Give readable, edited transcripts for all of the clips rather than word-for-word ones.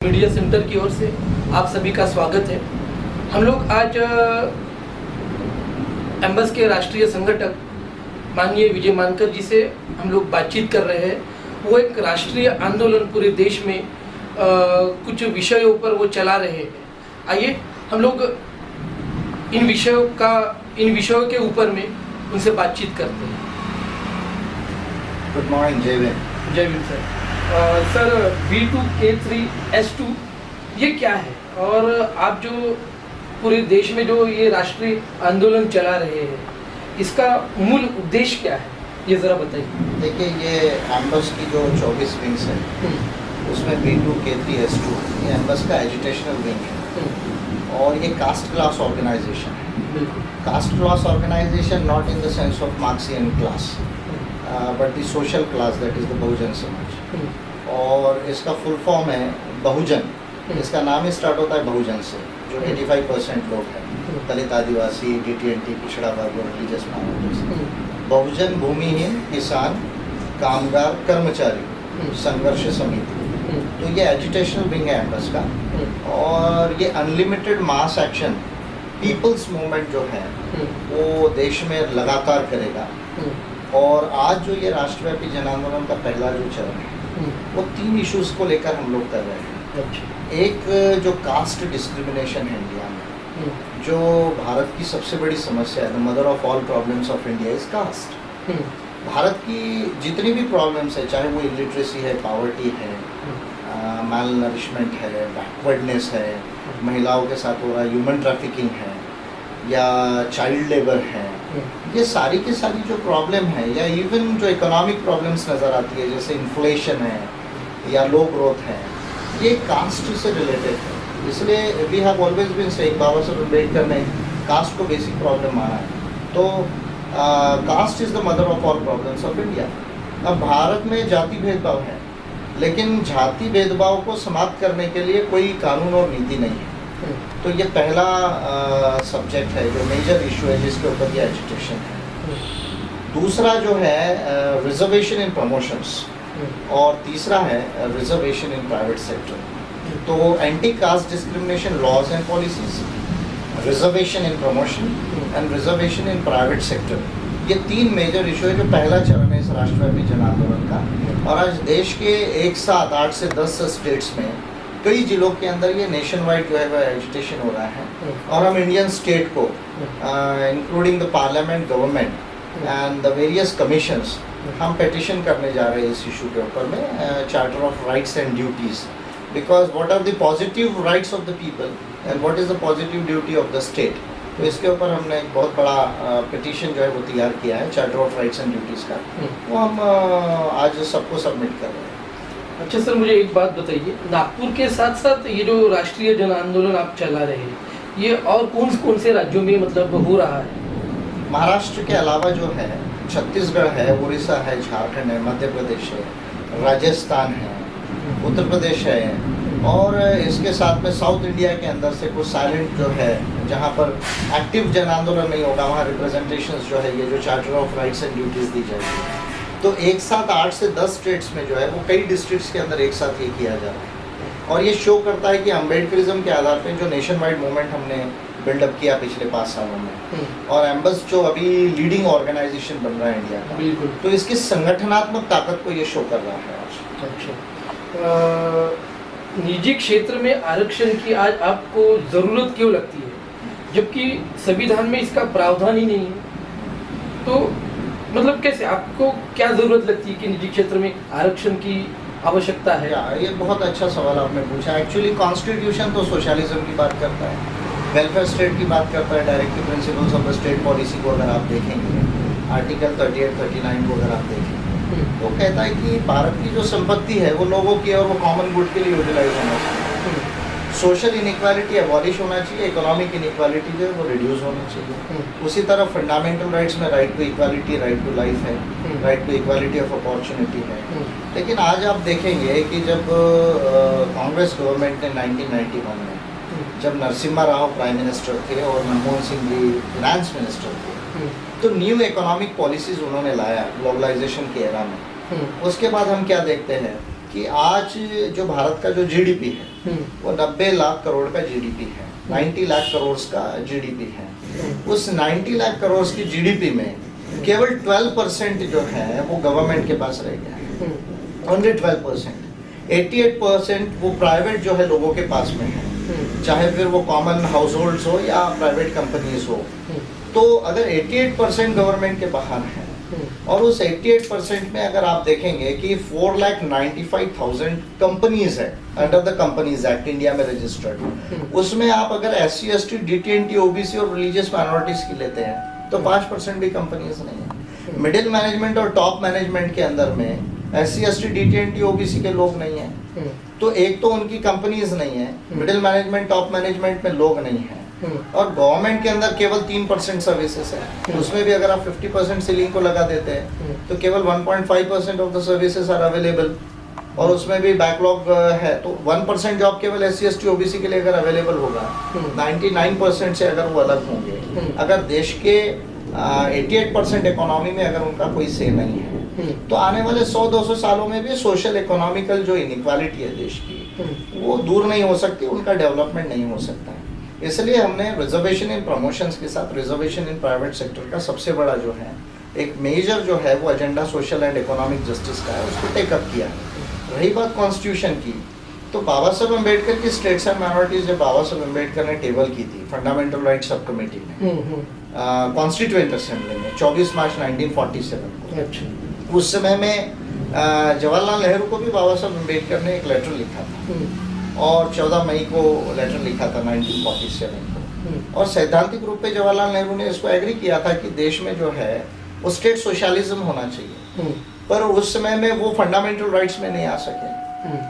Media centre की ओर से आप सभी का स्वागत है। हम लोग आज एम्बस के राष्ट्रीय संगठक माननीय विजय मानकर जी से हम लोग बातचीत कर रहे हैं। वो एक राष्ट्रीय आंदोलन पूरे देश में कुछ विषयों पर वो चला रहे हैं। आइए हम लोग इन विषयों के ऊपर में उनसे बातचीत करते हैं। गुड मॉर्निंग, जय भीम। जय भीम सर। सर B2K3S2 ये क्या है, और आप जो पूरे देश में जो ये राष्ट्रीय आंदोलन चला रहे हैं, इसका मूल उद्देश्य क्या है, ये ज़रा बताइए। देखिए, ये एम्बस की जो 24 विंग्स है उसमें B2K3S2 ये एम्बस का एजुटेशनल विंग है और ये कास्ट क्लास ऑर्गेनाइजेशन है। Caste class organisation not in the sense of Marxian class but the social class, that is the Bahujan Samaj. और इसका फुल फॉर्म है बहुजन। इसका नाम ही स्टार्ट होता है बहुजन से, जो 85% लोग हैं, दलित, आदिवासी, DTNT, पिछड़ा वर्ग और रिलीजियस माइनॉरिटीज। बहुजन भूमिहीन किसान कामगार कर्मचारी संघर्ष समिति। तो ये एजुटेशनल विंग है एम्बस का और ये unlimited mass action people's movement जो है वो देश में लगातार करेगा। और आज जो ये राष्ट्रव्यापी जन आंदोलन का पहला जो चरण है वो 3 इश्यूज को लेकर हम लोग कर रहे हैं। एक जो कास्ट डिस्क्रिमिनेशन है इंडिया में, जो भारत की सबसे बड़ी समस्या है, the mother of all problems of India is caste. Bharat की जितनी भी प्रॉब्लम्स है, चाहे वो इलिटरेसी है, पॉवर्टी है, माल नरिशमेंट है, बैकवर्डनेस है, महिलाओं के साथ हो रहा ह्यूमन ट्रैफिकिंग है या चाइल्ड लेबर है, ये सारी की सारी जो प्रॉब्लम है, या इवन जो इकोनॉमिक प्रॉब्लम्स नज़र आती है जैसे इन्फ्लेशन है या लो ग्रोथ है, ये कास्ट से रिलेटेड है। इसलिए we have always been saying, Baba Saheb Ambedkar ने कास्ट को बेसिक प्रॉब्लम माना है। तो caste is the mother of all problems of India. अब भारत में जाति भेदभाव है, लेकिन जाति भेदभाव को समाप्त करने के लिए कोई कानून और नीति नहीं है। तो ये पहला सब्जेक्ट है, जो मेजर इशू है जिसके ऊपर ये एजुटेशन है। दूसरा जो है रिजर्वेशन इन प्रमोशंस और तीसरा है रिजर्वेशन इन प्राइवेट सेक्टर। तो anti caste discrimination laws and policies, reservation in promotion and reservation in private sector, ये 3 मेजर इशू है जो पहला चरण है इस राष्ट्रव्यापी जन आंदोलन का। और आज देश के एक साथ 8 से 10 स्टेट्स में कई जिलों के अंदर ये नेशन वाइड जो है वह एजुटेशन हो रहा है। और हम इंडियन स्टेट को including the parliament, government and the various commissions, हम पेटिशन करने जा रहे हैं इस इशू के ऊपर में, charter of rights and duties. Because what are the positive rights of the people and what is the positive duty of the state. तो इसके ऊपर हमने एक बहुत बड़ा पिटीशन जो है वो तैयार किया है, charter of rights and duties का। वो हम आज सबको सबमिट कर रहे हैं। अच्छा सर, मुझे एक बात बताइए, नागपुर के साथ साथ ये जो राष्ट्रीय जन आंदोलन आप चला रहे हैं, ये और कौन से राज्यों में मतलब हो रहा है? महाराष्ट्र के अलावा जो है छत्तीसगढ़ है, उड़ीसा है, झारखंड है, मध्य प्रदेश है, राजस्थान है, उत्तर प्रदेश है, और इसके साथ में साउथ इंडिया के अंदर से कुछ साइलेंट जो है, जहाँ पर एक्टिव जन आंदोलन नहीं होगा, वहाँ रिप्रेजेंटेशंस जो है ये जो charter of rights and duties दी जाएगी। तो एक साथ 8 से 10 स्टेट्स में जो है वो कई डिस्ट्रिक्ट्स के अंदर एक साथ ये किया जा रहा है। और ये शो करता है कि अम्बेडकरिज्म के आधार पे जो नेशन वाइड मूवमेंट हमने बिल्डअप किया पिछले 5 सालों में, और एम्बस जो अभी लीडिंग ऑर्गेनाइजेशन बन रहा है इंडिया का, तो इसकी संगठनात्मक ताकत को ये शो कर रहा है आज। अच्छा, निजी क्षेत्र में आरक्षण की आज आपको ज़रूरत क्यों लगती है, जबकि संविधान में इसका प्रावधान ही नहीं है? तो मतलब कैसे, आपको क्या ज़रूरत लगती है कि निजी क्षेत्र में आरक्षण की आवश्यकता है? ये बहुत अच्छा सवाल आपने पूछा। एक्चुअली कॉन्स्टिट्यूशन तो सोशलिज्म की बात करता है, वेलफेयर स्टेट की बात करता है, directive principles of the state policy को अगर आप देखेंगे, आर्टिकल 38, 39 को अगर आप देखेंगे, तो कहता है कि भारत की जो संपत्ति है वो लोगों की और वो कॉमन गुड के लिए यूटिलाइज होना चाहिए। सोशल इनइक्वालिटी अबॉलिश होना चाहिए, इकोनॉमिक इनइक्वालिटी जो है वो रिड्यूस होना चाहिए। उसी तरह फंडामेंटल राइट्स में right to equality, right to life है, right to equality of opportunity है। लेकिन आज आप देखेंगे कि जब कांग्रेस गवर्नमेंट ने 1991 में, जब नरसिम्हा राव प्राइम मिनिस्टर थे और मनमोहन सिंह जी फिनेंस मिनिस्टर थे, तो न्यू इकोनॉमिक पॉलिसीज उन्होंने लाया ग्लोबलाइजेशन के एरा में। उसके बाद हम क्या देखते हैं कि आज जो भारत का जो GDP है वो 90 लाख करोड़ का जीडीपी है, 90 लाख करोड़ का जीडीपी है। उस 90 लाख करोड़ की जीडीपी में केवल 12% जो है वो गवर्नमेंट के पास रह गया है, ओनली 12%। 88% वो प्राइवेट जो है लोगों के पास में है, चाहे फिर वो कॉमन हाउस होल्ड्स हो या प्राइवेट कंपनीज हो। तो अगर 88% गवर्नमेंट के बाहर है और उस 88% में अगर आप देखेंगे कि 4,95,000 कंपनीज है under the companies act India में रजिस्टर्ड, उसमें आप अगर SC ST DTNT OBC और रिलीजियस माइनॉरिटीज की लेते हैं तो 5% भी कंपनीज नहीं है। मिडिल मैनेजमेंट और टॉप मैनेजमेंट के अंदर में SC ST DTNT OBC के लोग नहीं है, तो एक तो उनकी कंपनीज नहीं है, मिडिल मैनेजमेंट टॉप मैनेजमेंट में लोग नहीं है, और गवर्नमेंट के अंदर केवल 3% सर्विसेज है। उसमें भी अगर आप 50% सीलिंग को लगा देते हैं तो केवल 1.5% of the services are available, और उसमें भी बैकलॉग है। तो 1% जॉब केवल SC ST OBC के लिए अगर अवेलेबल होगा, 99% से अगर वो अलग होंगे, अगर देश के 88% इकोनॉमी में अगर उनका कोई से नहीं है, तो आने वाले 100-200 सालों में भी सोशल इकोनॉमिकल जो इनइक्वालिटी है देश की वो दूर नहीं हो सकती, उनका डेवलपमेंट नहीं हो सकता है। इसलिए हमने रिजर्वेशन इन प्रमोशंस के साथ रिजर्वेशन इन प्राइवेट सेक्टर का सबसे बड़ा जो है एक मेजर जो है वो agenda social and economic justice का है, उसको टेकअप किया। रही बात कॉन्स्टिट्यूशन की, तो बाबा साहब अम्बेडकर की स्टेट्स एंड माइनॉरिटीज जब बाबा साहब अम्बेडकर ने टेबल की थी फंडामेंटल राइट सब कमेटी में कॉन्स्टिट्यूएंट असेंबली में 24 मार्च 1947 को, अच्छा। उस समय में जवाहरलाल नेहरू को भी बाबा साहब अम्बेडकर ने एक लेटर लिखा था और 14 मई को लेटर लिखा था 1947 को, और सैद्धांतिक रूप पे जवाहरलाल नेहरू ने इसको एग्री किया था कि देश में जो है वो स्टेट सोशलिज्म होना चाहिए, पर उस समय में वो फंडामेंटल राइट्स में नहीं आ सके।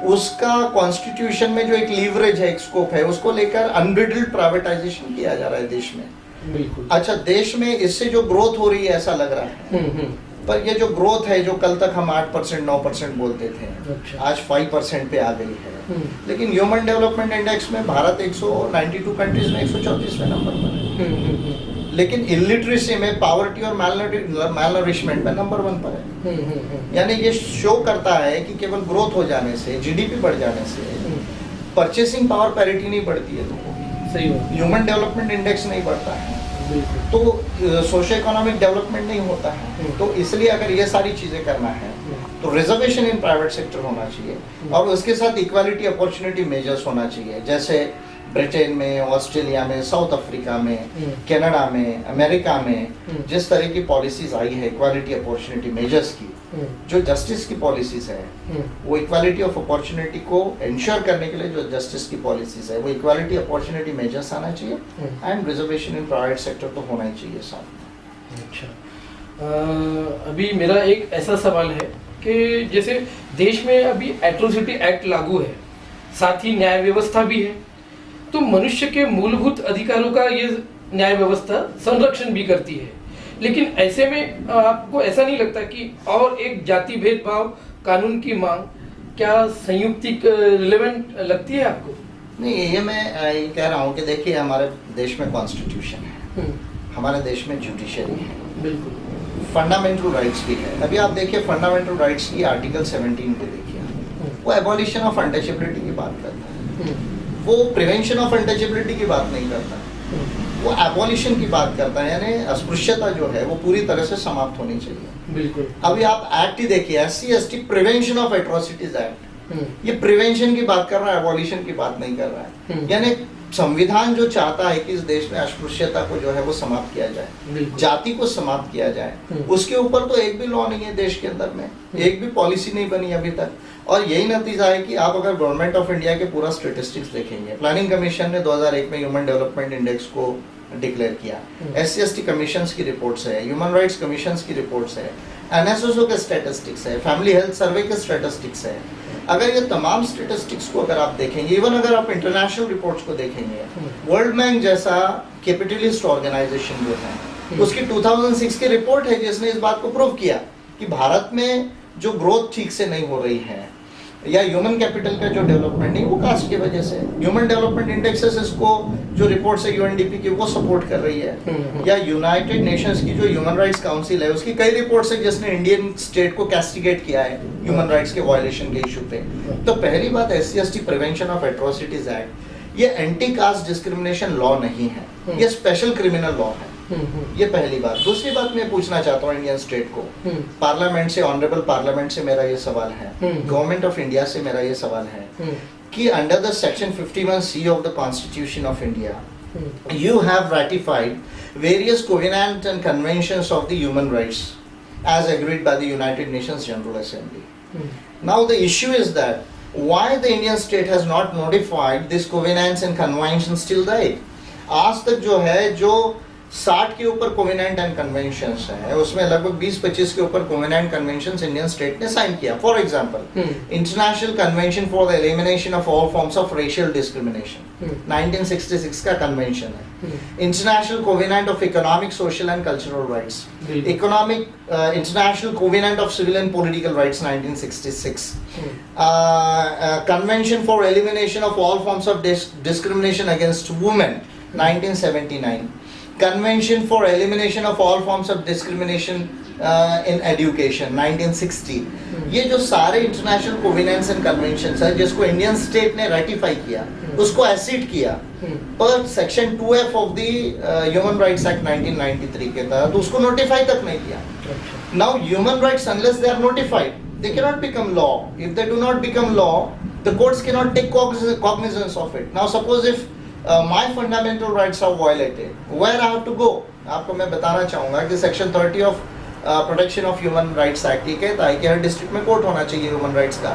उसका कॉन्स्टिट्यूशन में जो एक लीवरेज है, एक स्कोप है, उसको लेकर अनब्रिडल्ड प्राइवेटाइजेशन किया जा रहा है देश में। बिल्कुल। अच्छा, देश में इससे जो ग्रोथ हो रही है ऐसा लग रहा है, पर ये जो ग्रोथ है जो कल तक हम 8% 9% बोलते थे, अच्छा। आज 5% पे आ गई है। लेकिन ह्यूमन डेवलपमेंट इंडेक्स में भारत 192 कंट्रीज में 134वें नंबर पर है, लेकिन इलिटरेसी में, पावर्टी और मैलनरिशमेंट में नंबर 1 पर है। यानी ये शो करता है कि केवल ग्रोथ हो जाने से, जीडीपी बढ़ जाने से परचेसिंग पावर पैरिटी नहीं बढ़ती है लोगों की, सही बात। ह्यूमन डेवलपमेंट इंडेक्स नहीं बढ़ता है, तो सोशो इकोनॉमिक डेवलपमेंट नहीं होता है। तो इसलिए अगर ये सारी चीजें करना है तो रिजर्वेशन इन प्राइवेट सेक्टर होना चाहिए, और उसके साथ इक्वालिटी अपॉर्चुनिटी मेजर्स होना चाहिए, जैसे ब्रिटेन में, ऑस्ट्रेलिया में, साउथ अफ्रीका में, कनाडा में, अमेरिका में जिस तरह की पॉलिसीज आई है इक्वालिटी अपॉर्चुनिटी मेजर्स की, जो जस्टिस की पॉलिसीज है वो इक्वालिटी ऑफ अपॉर्चुनिटी को इंश्योर करने के लिए जो जस्टिस की पॉलिसीज है वो इक्वालिटी अपॉर्चुनिटी मेजर्स आना चाहिए, and reservation in private sector तो होना ही चाहिए साथ। अच्छा, अभी मेरा एक ऐसा सवाल है कि जैसे देश में अभी एट्रोसिटी एक्ट लागू है, साथ ही न्याय व्यवस्था भी है, तो मनुष्य के मूलभूत अधिकारों का ये न्याय व्यवस्था संरक्षण भी करती है, लेकिन ऐसे में आपको ऐसा नहीं लगता कि और एक जाति भेदभाव कानून की मांग क्या संयुक्तिक रिलेवेंट लगती है आपको? नहीं, ये मैं ये कह रहा हूँ कि देखिए हमारे देश में कॉन्स्टिट्यूशन है, हमारे देश में जुडिशरी है, बिल्कुल, फंडामेंटल राइट्स भी है। अभी आप देखिए फंडामेंटल राइट्स की आर्टिकल 17 पे देखिए, वो एबॉलिशन ऑफ अनटचेबिलिटी की बात करता है, वो प्रिवेंशन ऑफ अनटचेबिलिटी की बात नहीं करता, वो एबॉलिशन की बात करता है, यानी अस्पृश्यता जो है वो पूरी तरह से समाप्त होनी चाहिए। बिल्कुल। अभी आप एक्ट ही देखिए, SC ST prevention of atrocities act, ये प्रिवेंशन की बात कर रहा है, एबॉलिशन की बात नहीं कर रहा है। यानी संविधान जो चाहता है कि इस देश में अस्पृश्यता को जो है वो समाप्त किया जाए, जाति को समाप्त किया जाए, उसके ऊपर तो एक भी लॉ नहीं है देश के अंदर में, एक भी पॉलिसी नहीं बनी अभी तक। और यही नतीजा है कि आप अगर गवर्नमेंट ऑफ इंडिया के पूरा स्टेटिस्टिक्स देखेंगे, प्लानिंग कमीशन ने 2001 में ह्यूमन डेवलपमेंट इंडेक्स को डिक्लेयर किया, SC ST कमीशन की रिपोर्ट्स है, ह्यूमन राइट्स कमीशन की रिपोर्ट्स है, NSSO के स्टेटिस्टिक्स है, फैमिली हेल्थ सर्वे के स्टेटिस्टिक्स है। अगर ये तमाम स्टेटिस्टिक्स को अगर आप देखेंगे, इवन अगर आप इंटरनेशनल रिपोर्ट्स को देखेंगे, वर्ल्ड बैंक जैसा कैपिटलिस्ट ऑर्गेनाइजेशन जो है उसकी 2006 की रिपोर्ट है जिसने इस बात को प्रूव किया कि भारत में जो ग्रोथ ठीक से नहीं हो रही है, या ह्यूमन कैपिटल का जो डेवलपमेंट नहीं वो कास्ट की वजह से। ह्यूमन डेवलपमेंट इंडेक्सेस इसको जो रिपोर्ट्स है यूएनडीपी की वो सपोर्ट कर रही है, या यूनाइटेड नेशंस की जो ह्यूमन राइट्स काउंसिल है उसकी कई रिपोर्ट्स है जिसने इंडियन स्टेट को कैस्टिगेट किया है ह्यूमन राइट्स के वायलेशन के इशू पे। तो पहली बात SC/ST prevention of atrocities act ये एंटी कास्ट डिस्क्रिमिनेशन लॉ नहीं है, ये स्पेशल क्रिमिनल लॉ है। ये पहली बात। दूसरी बात मैं पूछना चाहता हूँ इंडियन स्टेट को, पार्लियामेंट से, ऑनरेबल पार्लियामेंट से मेरा ये सवाल है, गवर्नमेंट ऑफ इंडिया से मेरा ये सवाल है कि under the section 51C of the constitution of India you have ratified various covenants and conventions of the human rights as agreed by the United Nations General Assembly. Now the issue is that why the Indian state has not notified these covenants and conventions till date. आज तक जो है जो 60 के ऊपर covenant and conventions है उसमें लगभग 20-25 के ऊपर कोवेनेंट कन्वेंशंस इंडियन स्टेट ने साइन किया। For example international convention for the elimination of all forms of racial discrimination 1966 का कन्वेंशन है। International covenant of economic, social and cultural rights, economic international covenant of civil and political rights 1966, convention for elimination of all forms of discrimination against women 1979, Convention for Elimination of All Forms of Discrimination in Education 1960। ये जो सारे international covenants and conventions है जिसको Indian state ने ratify किया, उसको accede किया पर section 2F of the human rights act 1993 के तहत उसको नोटिफाई तक नहीं किया। Now human rights unless they are notified they cannot become law. If they do not become law, the courts cannot take cognizance of it. Now suppose if my fundamental rights are violated, where I have to go? आपको मैं बताना चाहूँगा कि section 30 of protection of human rights act ये कहता है कि हर district में कोर्ट होना चाहिए ह्यूमन राइट्स का।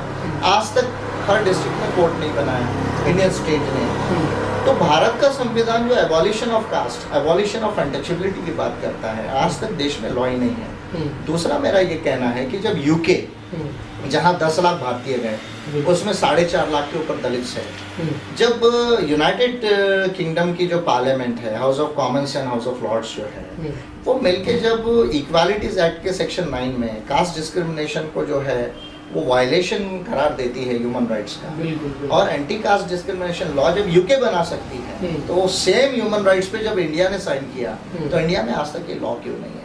आज तक हर डिस्ट्रिक्ट में कोर्ट नहीं बनाया इंडियन स्टेट ने। तो भारत का संविधान जो abolition of caste, abolition of untouchability की बात करता है, आज तक देश में लॉ ही नहीं है। दूसरा मेरा ये कहना है कि जब यूके जहाँ 10 लाख भारतीय गए उसमें 4.5 लाख के ऊपर दलित है, जब यूनाइटेड किंगडम की जो पार्लियामेंट है, House of Commons and House of Lords जो है वो मिलके जब इक्वालिटीज एक्ट के सेक्शन 9 में कास्ट डिस्क्रिमिनेशन को जो है वो वायलेशन करार देती है ह्यूमन राइट्स का, और एंटी कास्ट डिस्क्रिमिनेशन लॉ जब यूके बना सकती है तो सेम ह्यूमन राइट्स पे जब इंडिया ने साइन किया तो इंडिया में आज तक ये लॉ क्यों नहीं है?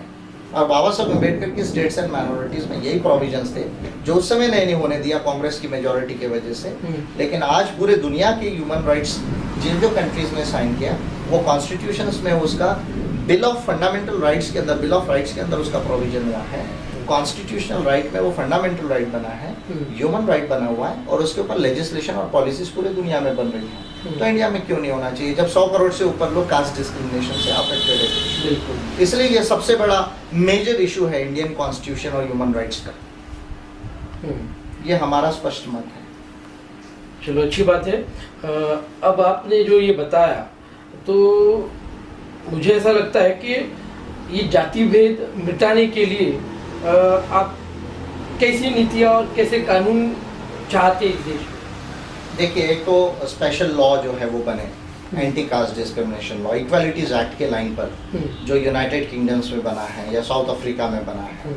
और बाबा साहब अम्बेडकर की स्टेट्स एंड माइनॉरिटीज में यही प्रोविजंस थे जो उस समय नहीं होने दिया कांग्रेस की मेजोरिटी की वजह से। लेकिन आज पूरे दुनिया के ह्यूमन राइट्स जिन जो कंट्रीज ने साइन किया वो कॉन्स्टिट्यूशन में उसका बिल ऑफ फंडामेंटल राइट्स के अंदर, बिल ऑफ राइट्स के अंदर उसका प्रोविजन हुआ है। कॉन्स्टिट्यूशनल राइट में वो फंडामेंटल राइट बना है, ह्यूमन राइट बना हुआ है, और उसके ऊपर लेजिस्लेशन और पॉलिसीज पूरे दुनिया में बन रही है। तो इंडिया में क्यों नहीं होना चाहिए जब 100 करोड़ से ऊपर लोग कास्ट डिस्क्रिमिनेशन से अफेक्टेड है? बिल्कुल, इसलिए ये सबसे बड़ा मेजर इशू है इंडियन कॉन्स्टिट्यूशन और ह्यूमन राइट्स का। ये हमारा स्पष्ट मत है। चलो अच्छी बात है। अब आपने जो ये बताया तो मुझे ऐसा लगता है कि ये जाति भेद मिटाने के लिए आप कैसी नीतियाँ और कैसे कानून चाहते हैं इस देश में? देखिए, एक तो स्पेशल लॉ जो है वो बने, anti caste discrimination law, equalities act के लाइन पर जो यूनाइटेड किंगडम्स में बना है या साउथ अफ्रीका में बना है,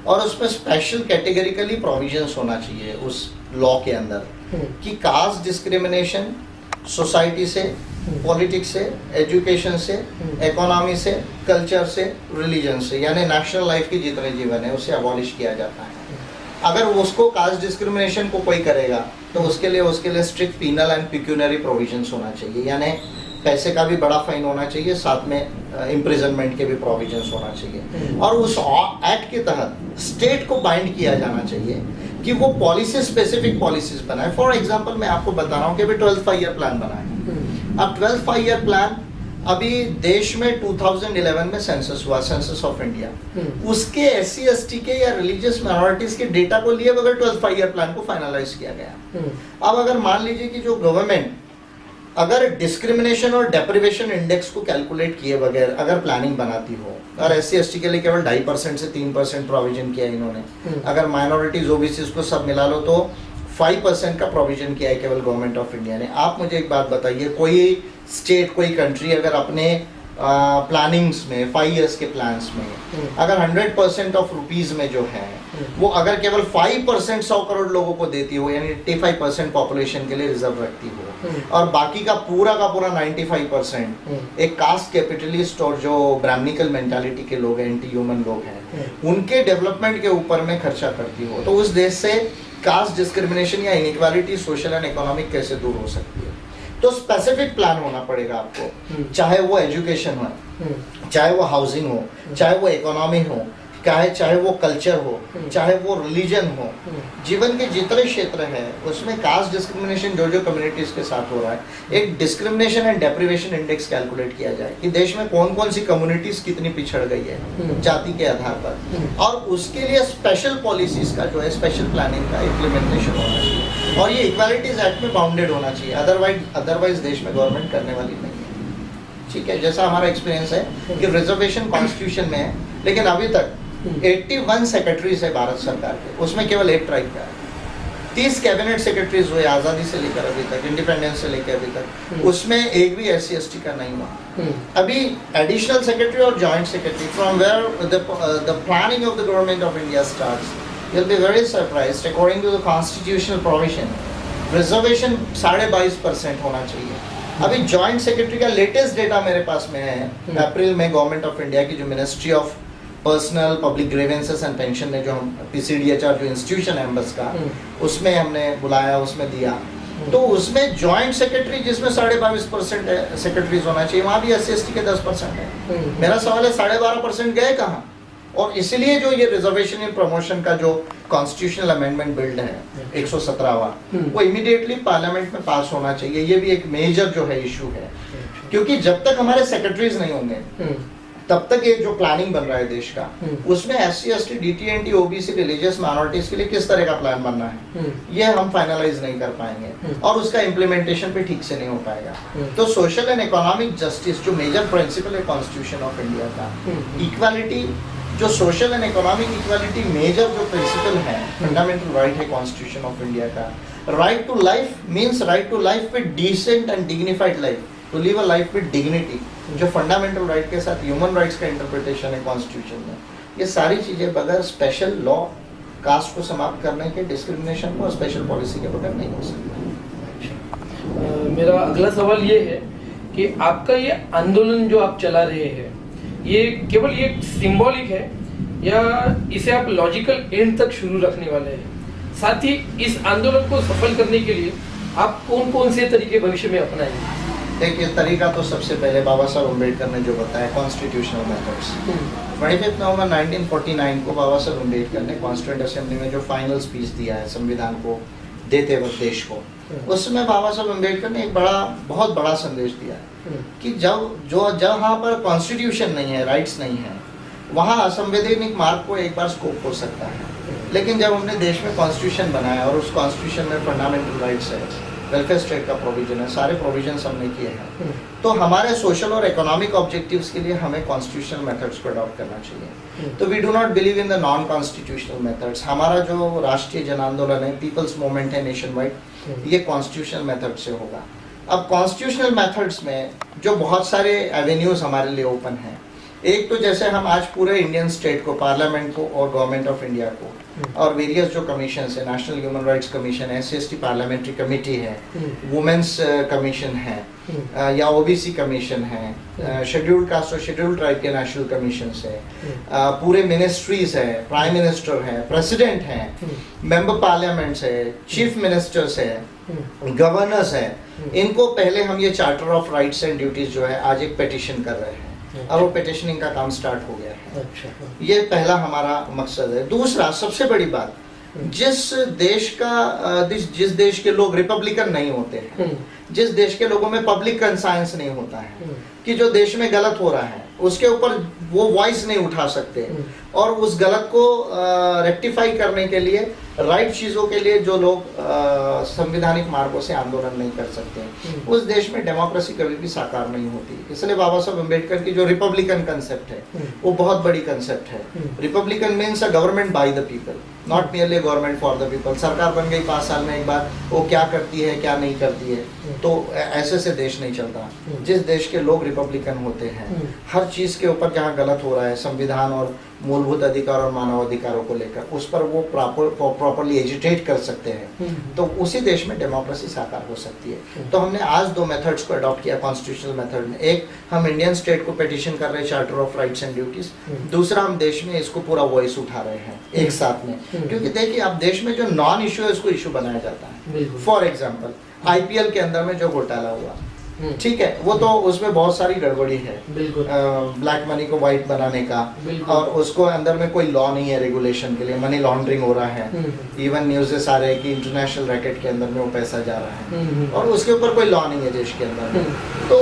और उसमें स्पेशल कैटेगरिकली प्रोविजंस होना चाहिए उस लॉ के अंदर कि कास्ट डिस्क्रिमिनेशन सोसाइटी से, पॉलिटिक्स से, एजुकेशन से, इकोनॉमी से, कल्चर से, रिलीजन से, यानी नेशनल लाइफ की जितने जीवन है उसे अबॉलिश किया जाता है। अगर उसको कास्ट डिस्क्रिमिनेशन को कोई करेगा तो उसके लिए strict penal and pecuniary provisions होना चाहिए, यानी पैसे का भी बड़ा फाइन होना चाहिए, साथ में इम्प्रिजनमेंट के भी प्रोविजंस होना चाहिए। और उस एक्ट के तहत स्टेट को बाइंड किया जाना चाहिए कि वो पॉलिसी, स्पेसिफिक पॉलिसीज बनाए। फॉर एग्जांपल मैं आपको बता रहा हूँ कि अभी 12th 5-year प्लान बना है। अब 12th 5-year प्लान अभी देश में 2011 में सेंसस हुआ, सेंसस ऑफ इंडिया, उसके SC/ST के या रिलीजियस माइनॉरिटीज के डेटा को लिए बगैर 12th 5-year प्लान को फाइनलाइज किया गया। अब अगर मान लीजिए कि जो गवर्नमेंट अगर डिस्क्रिमिनेशन और डेप्रिवेशन इंडेक्स को कैलकुलेट किए बगैर अगर प्लानिंग बनाती हो, और SC/ST के लिए केवल 2.5% से 3% प्रोविजन किया इन्होंने, अगर माइनॉरिटीज OBCs को सब मिला लो तो 5% का प्रोविजन किया है केवल गवर्नमेंट ऑफ इंडिया ने। आप मुझे एक बात बताइए, कोई स्टेट, कोई कंट्री अगर अपने प्लानिंग्स में 5 years के प्लान्स में अगर 100% ऑफ रुपीज में जो है वो अगर केवल 5% 100 करोड़ लोगों को देती हो, यानी 85% पॉपुलेशन के लिए रिजर्व रखती हो, और बाकी का पूरा 95% एक कास्ट कैपिटलिस्ट और जो ब्राह्मणिकल मेंटालिटी के लोग हैं, एंटी ह्यूमन लोग हैं, उनके डेवलपमेंट के ऊपर में खर्चा करती हो, तो उस देश से कास्ट डिस्क्रिमिनेशन या इनइक्वालिटी सोशल एंड इकोनॉमिक कैसे दूर हो सकती है? तो स्पेसिफिक प्लान होना पड़ेगा आपको, चाहे वो एजुकेशन हो, चाहे वो हाउसिंग हो, चाहे वो इकोनॉमी हो, चाहे वो कल्चर हो, चाहे वो रिलीजन हो, जीवन के जितने क्षेत्र है उसमें कास्ट डिस्क्रिमिनेशन जो कम्युनिटीज के साथ हो रहा है, एक discrimination and deprivation index calculate किया जाए कि देश में कौन कौन सी कम्युनिटीज कितनी पिछड़ गई है जाति के आधार पर, और उसके लिए स्पेशल पॉलिसीज का जो है स्पेशल प्लानिंग का इम्प्लीमेंटेशन होना चाहिए, और ये इक्वालिटीज एक्ट में बाउंडेड होना चाहिए, अदरवाइज देश में गवर्नमेंट करने वाली नहीं है। ठीक है, जैसा हमारा एक्सपीरियंस है कि रिजर्वेशन कॉन्स्टिट्यूशन में है, लेकिन अभी तक 81 सेक्रेटरीज है भारत सरकार के, उसमें केवल एक ट्राइब का है। 30 कैबिनेट सेक्रेटरीज हुए आज़ादी से लेकर अभी तक, इंडिपेंडेंस से लेकर अभी तक, उसमें एक भी SC/ST का नहीं हुआ। अभी एडिशनल सेक्रेटरी और joint secretary, from where the planning of the government of India starts, you will be very surprised. According to the constitutional provision, reservation 22.5% होना चाहिए। अभी जॉइंट सेक्रेटरी का लेटेस्ट डेटा मेरे पास में है, अप्रैल में गवर्नमेंट ऑफ इंडिया की जो ministry of personnel public grievances and pension ने जो हम PCDHR जो इंस्टीट्यूशन है एम्बस का, उसमें हमने बुलाया, उसमें दिया, तो उसमें जॉइंट सेक्रेटरी जिसमें 22.5% है सेक्रेटरीज होना चाहिए, वहाँ भी SC/ST के 10% है। मेरा सवाल है 12.5% गए कहाँ? और इसलिए जो ये रिजर्वेशन इन प्रमोशन का जो कॉन्स्टिट्यूशनल अमेंडमेंट बिल्ड है 117वां, वो इमीडिएटली पार्लियामेंट में पास होना चाहिए। ये भी एक मेजर जो है इशू है, क्योंकि जब तक हमारे सेक्रेटरीज नहीं होंगे तब तक ये जो प्लानिंग बन रहा है देश का, उसमें SC/ST, DT/NT, OBC, religious minorities के लिए किस तरह का प्लान बनना है, ये हम फाइनलाइज नहीं कर पाएंगे, और उसका इम्प्लीमेंटेशन भी ठीक से नहीं हो पाएगा। तो सोशल एंड इकोनॉमिक जस्टिस जो मेजर प्रिंसिपल है कॉन्स्टिट्यूशन ऑफ इंडिया का, इक्वालिटी, जो social and economic equality major जो प्रिंसिपल है, फंडामेंटल राइट है कॉन्स्टिट्यूशन ऑफ इंडिया का। Right to life means right to life with decent and dignified life, to live a life with dignity, जो fundamental right के साथ human rights का interpretation है constitution में। ये सारी चीजें बगैर स्पेशल लॉ, कास्ट को समाप्त करने के, डिस्क्रिमिनेशन को स्पेशल पॉलिसी के बगैर नहीं हो सकता। मेरा अगला सवाल ये है कि आपका ये आंदोलन जो आप चला रहे हैं, ये केवल ये सिंबॉलिक है या इसे आप लॉजिकल एंड तक शुरू रखने वाले हैं? साथ ही इस आंदोलन को सफल करने के लिए आप कौन कौन से तरीके भविष्य में अपनाएंगे? देखिए, तरीका तो सबसे पहले बाबा साहब अम्बेडकर ने जो बताया, कॉन्स्टिट्यूशनल मेथड्स। 25 नवंबर 1949 को बाबा साहब अम्बेडकर ने कॉन्स्टिट्यूएंट असेंबली में जो फाइनल स्पीच दिया है संविधान को देते वक्त देश को, उसमें बाबा साहब अम्बेडकर ने एक बहुत बड़ा संदेश दिया है कि जहाँ पर कॉन्स्टिट्यूशन नहीं है, राइट्स नहीं है, वहाँ असंवैधानिक मार्ग को एक बार स्कोप हो सकता है। लेकिन जब हमने देश में कॉन्स्टिट्यूशन बनाया और उस कॉन्स्टिट्यूशन में फंडामेंटल राइट्स है, वेलफेयर स्टेट का प्रोविजन है, सारे प्रोविजंस हमने किए हैं, तो हमारे सोशल और इकोनॉमिक ऑब्जेक्टिव्स के लिए हमें कॉन्स्टिट्यूशनल मेथड्स को अडॉप्ट करना चाहिए। तो we do not believe in the non constitutional methods. हमारा जो राष्ट्रीय जन आंदोलन है, पीपल्स मूवमेंट है नेशन वाइड, ये कॉन्स्टिट्यूशनल मेथड से होगा। अब कॉन्स्टिट्यूशनल मेथड्स में जो बहुत सारे एवेन्यूज हमारे लिए ओपन हैं, एक तो जैसे हम आज पूरे इंडियन स्टेट को, पार्लियामेंट को और गवर्नमेंट ऑफ इंडिया को और वेरियस जो कमीशन है, नेशनल ह्यूमन राइट्स कमीशन है, SC/ST पार्लियामेंट्री कमेटी है, वुमेन्स कमीशन है, या OBC कमीशन है, शेड्यूल्ड कास्ट और शेड्यूल्ड ट्राइब के नेशनल कमीशन है, पूरे मिनिस्ट्रीज है, प्राइम मिनिस्टर है, प्रेसिडेंट है, मेंबर पार्लियामेंट्स है, चीफ मिनिस्टर्स है, गवर्नर्स है, इनको पहले हम ये charter of rights and duties जो है आज एक पिटीशन कर रहे हैं, और वो पिटिशनिंग का काम स्टार्ट हो गया है। अच्छा, ये पहला हमारा मकसद है। दूसरा, सबसे बड़ी बात, जिस देश के लोग रिपब्लिकन नहीं होते हैं, जिस देश के लोगों में पब्लिक कंसाइंस नहीं होता है कि जो देश में गलत हो रहा है उसके ऊपर वो वॉइस नहीं उठा सकते, और उस गलत को रेक्टिफाई करने के लिए, राइट चीज़ों के लिए जो लोग संवैधानिक मार्गों से आंदोलन नहीं कर सकते, उस देश में डेमोक्रेसी कभी भी साकार नहीं होती। इसलिए बाबा साहब अम्बेडकर की जो रिपब्लिकन कंसेप्ट है वो बहुत बड़ी कंसेप्ट है। Republican means a government by the people, not nearly government for the people. सरकार बन गई 5 साल में एक बार, वो क्या करती है क्या नहीं करती है, तो ऐसे से देश नहीं चलता। जिस देश के लोग रिपब्लिकन होते हैं, हर चीज़ के ऊपर जहाँ गलत हो रहा है संविधान और मूलभूत अधिकार और मानव अधिकारों को लेकर, उस पर वो प्रॉपरली एजिटेट कर सकते हैं, तो उसी देश में डेमोक्रेसी साकार हो सकती है। तो हमने आज 2 मेथड्स को अडॉप्ट किया कॉन्स्टिट्यूशनल मेथड में। एक, हम इंडियन स्टेट को पिटीशन कर रहे हैं charter of rights and duties. दूसरा, हम देश में इसको पूरा वॉइस उठा रहे हैं एक साथ में, क्योंकि देखिए अब देश में जो नॉन इशू है उसको इशू बनाया जाता है। फॉर एग्जाम्पल IPL के अंदर में जो घोटाला हुआ, ठीक है, वो तो उसमें बहुत सारी गड़बड़ी है, ब्लैक मनी को व्हाइट बनाने का, और उसको अंदर में कोई लॉ नहीं है रेगुलेशन के लिए, मनी लॉन्ड्रिंग हो रहा है। इवन न्यूज़ेस आ रहे हैं कि इंटरनेशनल रैकेट के अंदर में वो पैसा जा रहा है, और उसके ऊपर कोई लॉ नहीं है देश के अंदर में। तो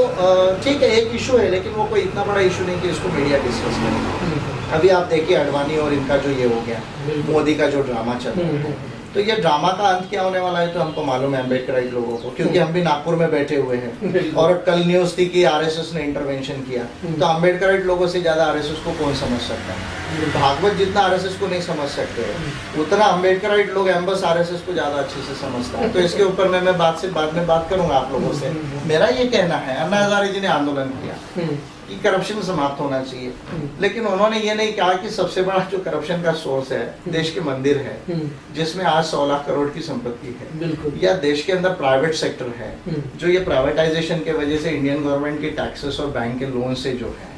ठीक है, एक इशू है, लेकिन वो कोई इतना बड़ा इशू नहीं कि इसको मीडिया डिस्कस करे। अभी आप देखिए अडवाणी और इनका जो ये हो गया, मोदी का जो ड्रामा चल रहा है, तो ये ड्रामा का अंत क्या होने वाला है तो हमको मालूम है अम्बेडकराइट लोगों को, क्योंकि हम भी नागपुर में बैठे हुए हैं और कल न्यूज़ थी कि RSS ने इंटरवेंशन किया। तो अम्बेडकराइट लोगों से ज़्यादा RSS को कौन समझ सकता है? भागवत जितना RSS को नहीं समझ सकते उतना अम्बेडकराइट लोग एम्बस RSS को ज़्यादा अच्छे से समझता है। तो इसके ऊपर मैं बाद में बात करूँगा आप लोगों से। मेरा ये कहना है, अन्ना हजारे जी ने आंदोलन किया कि करप्शन समाप्त होना चाहिए, लेकिन उन्होंने ये नहीं कहा कि सबसे बड़ा जो करप्शन का सोर्स है देश के मंदिर है, जिसमें आज 100 लाख करोड़ की संपत्ति है, या देश के अंदर प्राइवेट सेक्टर है, जो ये प्राइवेटाइजेशन के वजह से इंडियन गवर्नमेंट के टैक्सेस और बैंक के लोन से जो है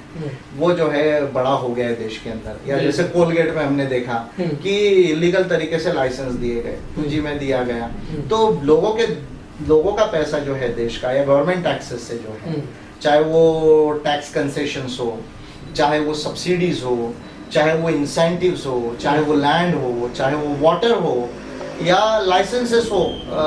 वो जो है बड़ा हो गया है देश के अंदर। या जैसे कोलगेट में हमने देखा कि इलीगल तरीके से लाइसेंस दिए गए, पूंजी में दिया गया, तो लोगों का पैसा जो है देश का या गवर्नमेंट टैक्सेस से जो है, चाहे वो टैक्स कंसेशंस हो, चाहे वो सब्सिडीज हो, चाहे वो इंसेंटिव्स हो, चाहे वो लैंड हो, चाहे वो वाटर हो, या लाइसेंसेस हो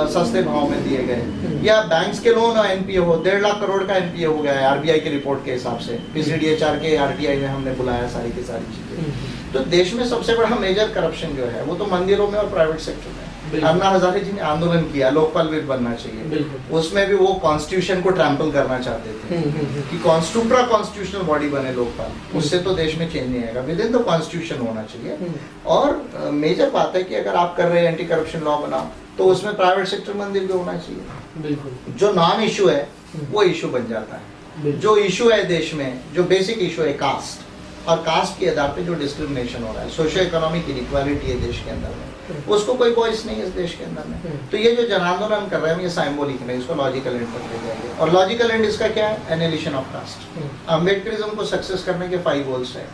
सस्ते भाव में दिए गए, या बैंक्स के लोन और NPA हो, 1.5 लाख करोड़ का NPA हो गया है RBI की रिपोर्ट के हिसाब से। PCDHR के RTI में हमने बुलाया सारी की सारी चीजें। तो देश में सबसे बड़ा मेजर करप्शन जो है वो तो मंदिरों में और प्राइवेट सेक्टर में। अन्ना हजारे जी ने आंदोलन किया लोकपाल बिल बनना चाहिए, उसमें भी वो कॉन्स्टिट्यूशन को ट्रैम्पल करना चाहते थे कि सुप्रा कॉन्स्टिट्यूशनल बॉडी बने लोकपाल, उससे तो देश में चेंज नहीं आएगा, विद इन द कॉन्स्टिट्यूशन होना चाहिए। और मेजर बात है कि अगर आप कर रहे हैं एंटी करप्शन लॉ बनाओ तो उसमें प्राइवेट सेक्टर मंदिर भी होना चाहिए। बिल्कुल, जो नॉन इशू है वो इशू बन जाता है। जो इशू है देश में, जो बेसिक इशू है कास्ट, और कास्ट के आधार पे जो डिस्क्रिमिनेशन हो रहा है, सोशियो इकोनॉमिक इनइक्वालिटी है देश के अंदर में, उसको कोई वॉइस नहीं है इस देश के अंदर में। तो ये जो जन आंदोलन कर रहे हैं ये सिंबॉलिक नहीं, इसको लॉजिकल एंड तक ले जाएंगे। और लॉजिकल एंड इसका क्या है? Annihilation of cast. अम्बेडकरिज्म को सक्सेस करने के 5 गोल्स है।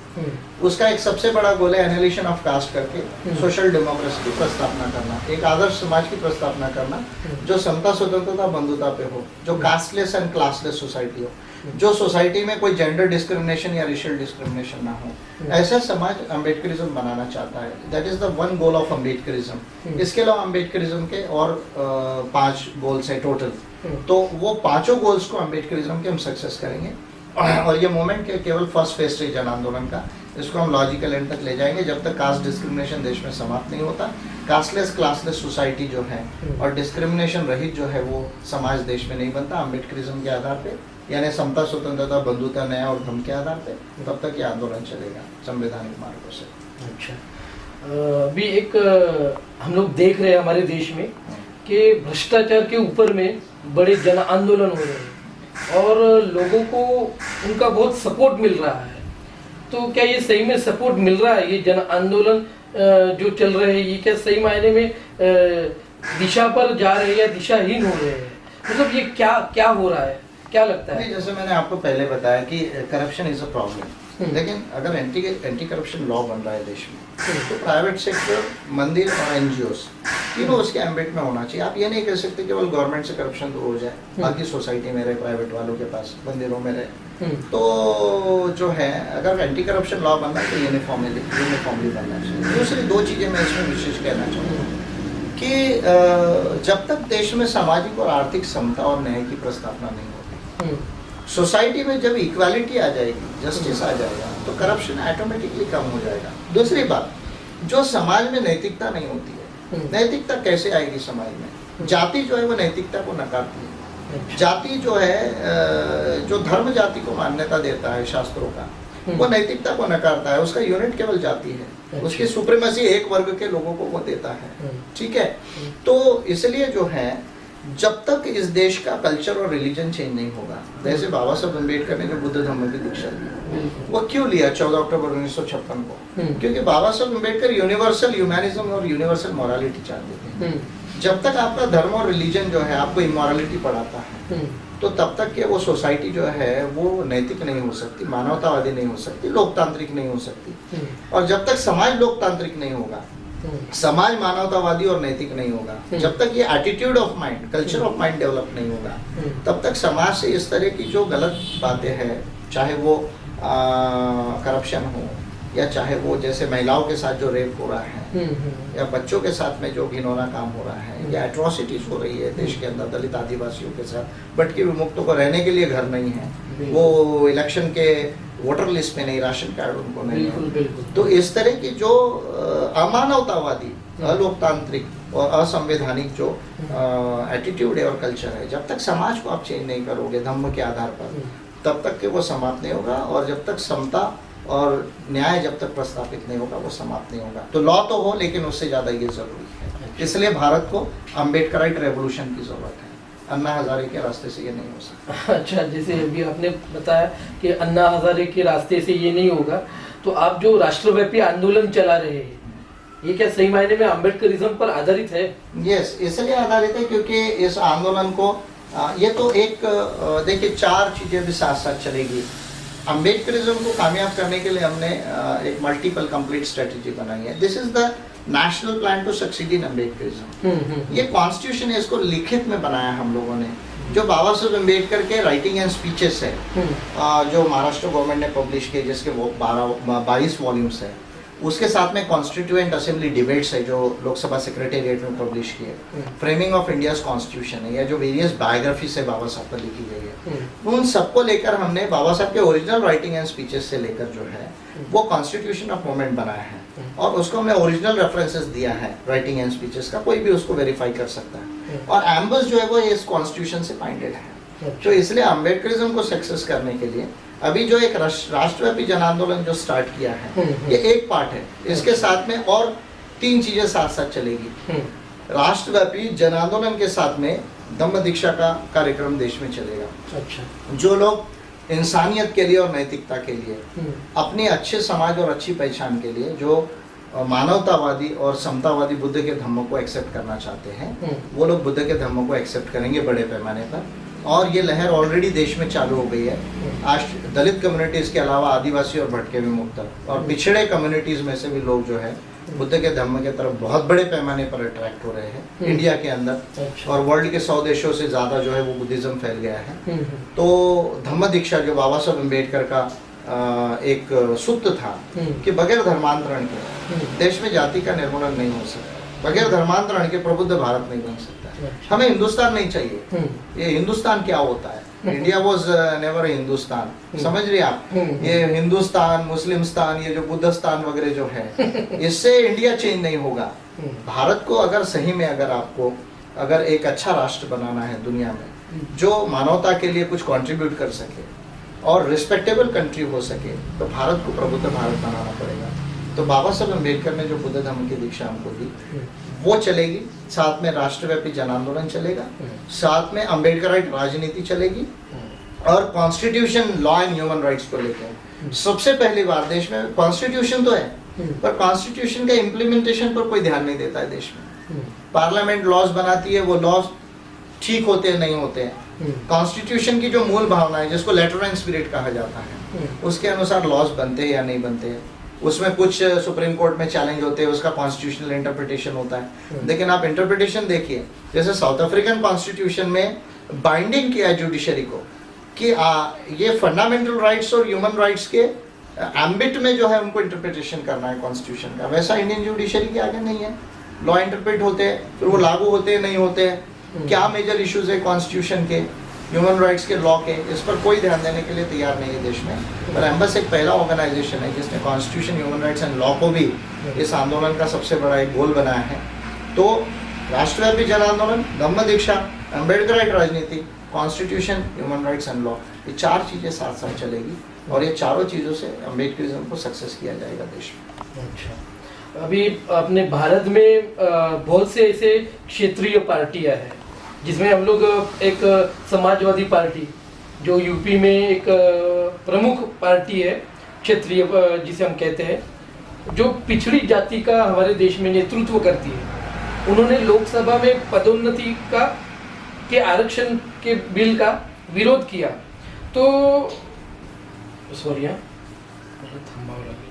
उसका एक सबसे बड़ा गोल है एनिहिलेशन ऑफ कास्ट करके सोशल डेमोक्रेसी की प्रस्तावना करना, एक आदर्श समाज की प्रस्तावना करना जो समता, स्वतंत्रता, बंधुता पे हो, जो कास्टलेस एंड क्लासलेस सोसाइटी हो, जो सोसाइटी में कोई जेंडर डिस्क्रिमिनेशन या रेशियल डिस्क्रिमिनेशन ना हो, ऐसा समाज अम्बेडकरिज्म बनाना चाहता है। That is the one goal of Ambedkarism. इसके अलावा अम्बेडकरिज्म के और 5 गोल्स है टोटल, तो वो 5 गोल्स को अम्बेडकरिज्म के हम सक्सेस करेंगे। और ये मूवमेंट के केवल फर्स्ट फेज है जन आंदोलन का, इसको हम लॉजिकल एंड तक ले जाएंगे जब तक कास्ट डिस्क्रिमिनेशन देश में समाप्त नहीं होता। कास्टलेस क्लासलेस सोसाइटी जो है और डिस्क्रिमिनेशन रहित जो है वो समाज देश में नहीं बनता अम्बेडकरिज्म के आधार पे, यानी समता, स्वतंत्रता, बंधुता, न्याय और धर्म के आधार पे, तब तक ये आंदोलन चलेगा संवैधानिक मार्गों से। अच्छा, अभी एक हम लोग देख रहे हैं हमारे देश में कि भ्रष्टाचार के ऊपर में बड़े जन आंदोलन हो रहे हैं और लोगों को उनका बहुत सपोर्ट मिल रहा है। तो क्या ये सही में सपोर्ट मिल रहा है? ये जन आंदोलन जो चल रहे हैं ये क्या सही मायने में दिशा पर जा रहे हैं या दिशाहीन हो रहे हैं? मतलब ये क्या हो रहा है, क्या लगता है? जैसे मैंने आपको पहले बताया कि करप्शन इज अ प्रॉब्लम, लेकिन अगर एंटी करप्शन लॉ बन रहा है देश में तो प्राइवेट सेक्टर, मंदिर और NGOs तीनों उसके एम्बिट में होना चाहिए। आप ये नहीं कह सकते केवल गवर्नमेंट से करप्शन दूर हो जाए, बाकी सोसाइटी में रहे, प्राइवेट वालों के पास, मंदिरों में रहे। तो जो है अगर एंटी करप्शन लॉ बनना है तो यूनिफॉर्मली बनना चाहिए। दूसरी 2 चीज़ें मैं इसमें विशेष कहना चाहूँगा कि जब तक देश में सामाजिक और आर्थिक समता और न्याय की प्रस्तावना नहीं होगी, सोसाइटी में जब इक्वालिटी आ जाएगी, जस्टिस आ जाएगा, तो करप्शन ऑटोमेटिकली कम हो जाएगा। दूसरी बात, जो समाज में नैतिकता नहीं होती है, नैतिकता कैसे आएगी समाज में? जाति जो है वो नैतिकता को नकारती है। जाति जो है, जो धर्म जाति को मान्यता देता है शास्त्रों का, वो नैतिकता को नकारता है। उसका यूनिट केवल जाति है, उसकी सुप्रीमेसी एक वर्ग के लोगों को वो देता है। ठीक है, तो इसलिए जो है जब तक इस देश का कल्चर और रिलीजन चेंज नहीं होगा, जैसे बाबा साहब अम्बेडकर ने जो बुद्ध धर्म की दीक्षा ली, वो क्यों लिया 14 अक्टूबर 1956 को? क्योंकि बाबा साहब अम्बेडकर यूनिवर्सल ह्यूमैनिज्म और यूनिवर्सल मॉरलिटी चाहते थे। जब तक आपका धर्म और रिलीजन जो है आपको इमोरलिटी पढ़ाता है, तो तब तक के वो सोसाइटी जो है वो नैतिक नहीं हो सकती, मानवतावादी नहीं हो सकती, लोकतांत्रिक नहीं हो सकती। और जब तक समाज लोकतांत्रिक नहीं होगा, समाज मानवतावादी और नैतिक नहीं होगा, जब तक ये attitude of mind, culture of mind develop नहीं होगा, तब तक समाज से इस तरह की जो गलत बातें हैं, चाहे वो करप्शन हो, या चाहे वो जैसे महिलाओं के साथ जो रेप हो रहा है, या बच्चों के साथ में जो घिनौना काम हो रहा है, या एट्रोसिटीज हो रही है देश के अंदर दलित आदिवासियों के साथ, भटके विमुक्तों को रहने के लिए घर नहीं है, वो इलेक्शन के वोटर लिस्ट में नहीं, राशन कार्ड उनको नहीं है। तो इस तरह की जो अमानवतावादी, अलोकतांत्रिक और असंवैधानिक जो एटीट्यूड है और कल्चर है, जब तक समाज को आप चेंज नहीं करोगे धर्म के आधार पर, तब तक के वो समाप्त नहीं होगा। और जब तक समता और न्याय जब तक प्रस्थापित नहीं होगा, वो समाप्त नहीं होगा। तो लॉ तो हो, लेकिन उससे ज़्यादा ये ज़रूरी है। इसलिए भारत को अम्बेडकराइट रेवोल्यूशन की ज़रूरत है। अन्ना हजारे के रास्ते से ये नहीं हो सकता। अच्छा, जैसे अभी आपने बताया कि अन्ना हजारे के रास्ते से ये नहीं होगा, तो आप जो राष्ट्रव्यापी आंदोलन चला रहे हैं, ये क्या सही मायने में अम्बेडकरिज्म पर आधारित है? यस, इसलिए आधारित है क्योंकि इस आंदोलन को ये तो एक देखिए 4 चीज़ें भी साथ साथ चलेगी। अम्बेडकरिज्म को कामयाब करने के लिए हमने एक मल्टीपल कंप्लीट स्ट्रेटजी बनाई है। This is the national plan to succeed in Ambedkarism. ये कॉन्स्टिट्यूशन है, इसको लिखित में बनाया हम लोगों ने, जो बाबा साहब अम्बेडकर के राइटिंग एंड स्पीचेस है, जो महाराष्ट्र गवर्नमेंट ने पब्लिश किए, जिसके वो 22 वॉल्यूम्स है। उसके साथ में कॉन्स्टिट्यूएंट असेंबली डिबेट्स है, जो लोकसभा सेक्रेटेरिएट में पब्लिश किए। फ्रेमिंग ऑफ इंडियाज कॉन्स्टिट्यूशन है, या जो वेरियस बायोग्राफीज है बाबा साहब पर लिखी गई है। उन सबको लेकर हमने बाबा साहब के ओरिजिनल राइटिंग एंड स्पीचेस से लेकर जो है वो कॉन्स्टिट्यूशन ऑफ मूवमेंट बनाया है, और उसको हमने ओरिजिनल रेफरेंसेस दिया है राइटिंग एंड स्पीचेस का, कोई भी उसको वेरीफाई कर सकता है। और एम्बस जो है वो इस कॉन्स्टिट्यूशन से बाइंडेड है। तो इसलिए अम्बेडकरिज्म को सक्सेस करने के लिए अभी जो एक राष्ट्रव्यापी जन आंदोलन जो स्टार्ट किया है, ये एक पार्ट है। इसके साथ में और 3 चीजें साथ साथ चलेगी। राष्ट्रव्यापी जन आंदोलन के साथ में धम्म दीक्षा का कार्यक्रम देश में चलेगा। अच्छा। जो लोग इंसानियत के लिए और नैतिकता के लिए, अपने अच्छे समाज और अच्छी पहचान के लिए, जो मानवतावादी और समतावादी बुद्ध के धम्मों को एक्सेप्ट करना चाहते हैं, वो लोग बुद्ध के धम्मों को एक्सेप्ट करेंगे बड़े पैमाने पर। और ये लहर ऑलरेडी देश में चालू हो गई है। आज दलित कम्युनिटीज़ के अलावा आदिवासी और भटके विमुक्त और पिछड़े कम्युनिटीज़ में से भी लोग जो है बुद्ध के धम्म के तरफ बहुत बड़े पैमाने पर अट्रैक्ट हो रहे हैं इंडिया के अंदर। और वर्ल्ड के 100 देशों से ज़्यादा जो है वो बुद्धिज़्म फैल गया है। तो धम्म दीक्षा जो बाबा साहब अम्बेडकर का एक सूत्र था कि बगैर धर्मांतरण के देश में जाति का निर्मूलन नहीं हो सकता, बगैर धर्मांतरण के प्रबुद्ध भारत नहीं बन सकता। हमें हिंदुस्तान नहीं चाहिए। ये हिंदुस्तान क्या होता है? इंडिया वॉज नेवर हिंदुस्तान, समझ रहे आप? ये हिंदुस्तान, मुस्लिमस्तान, ये जो बुद्धस्तान वगैरह जो है, इससे इंडिया चेंज नहीं होगा। भारत को अगर सही में अगर एक अच्छा राष्ट्र बनाना है दुनिया में, जो मानवता के लिए कुछ कंट्रीब्यूट कर सके और रिस्पेक्टेबल कंट्री हो सके, तो भारत को प्रबुद्ध भारत बनाना पड़ेगा। तो बाबा साहब अम्बेडकर ने जो बुद्ध धर्म की दीक्षा हमको दी, वो चलेगी। साथ में राष्ट्रव्यापी जन आंदोलन चलेगा, साथ में अम्बेडकराइट राजनीति चलेगी, और constitution, law and human rights को लेकर सबसे पहली बार देश में कॉन्स्टिट्यूशन तो है, पर कॉन्स्टिट्यूशन का इम्प्लीमेंटेशन पर कोई ध्यान नहीं देता है देश में। पार्लियामेंट लॉज बनाती है, वो लॉज ठीक होते हैं नहीं होते हैं। कॉन्स्टिट्यूशन की जो मूल भावना है, जिसको लेटर एंड स्पिरिट कहा जाता है, उसके अनुसार लॉज बनते हैं या नहीं बनते हैं। उसमें कुछ सुप्रीम कोर्ट में चैलेंज होते हैं, उसका कॉन्स्टिट्यूशनल इंटरप्रिटेशन होता है। लेकिन आप इंटरप्रिटेशन देखिए, जैसे साउथ अफ्रीकन कॉन्स्टिट्यूशन में बाइंडिंग किया है जुडिशरी को कि ये फंडामेंटल राइट्स और ह्यूमन राइट्स के एम्बिट में जो है उनको इंटरप्रिटेशन करना है कॉन्स्टिट्यूशन का। वैसा इंडियन जुडिशरी के आगे नहीं है। लॉ इंटरप्रेट होते हैं, फिर वो लागू होते हैं नहीं होते हैं। क्या मेजर इश्यूज है कॉन्स्टिट्यूशन के, ह्यूमन राइट्स के, लॉ के, इस पर कोई ध्यान देने के लिए तैयार नहीं है देश में। पर एम्बस एक पहला ऑर्गेनाइजेशन है जिसने constitution, human rights and law को भी इस आंदोलन का सबसे बड़ा एक गोल बनाया है। तो राष्ट्रव्यापी जन आंदोलन, धम्म दीक्षा, अम्बेडकराइट राजनीति, constitution, human rights and law, ये 4 चीज़ें साथ साथ चलेगी, और ये चारों चीज़ों से अम्बेडकरिज्म को सक्सेस किया जाएगा देश में। अच्छा, अभी अपने भारत में बहुत से ऐसे क्षेत्रीय पार्टियां हैं जिसमें हम लोग एक समाजवादी पार्टी जो यूपी में एक प्रमुख पार्टी है क्षेत्रीय जिसे हम कहते हैं, जो पिछड़ी जाति का हमारे देश में नेतृत्व करती है, उन्होंने लोकसभा में पदोन्नति के आरक्षण के बिल का विरोध किया। तो सॉरी, मला थांबावं लागेल।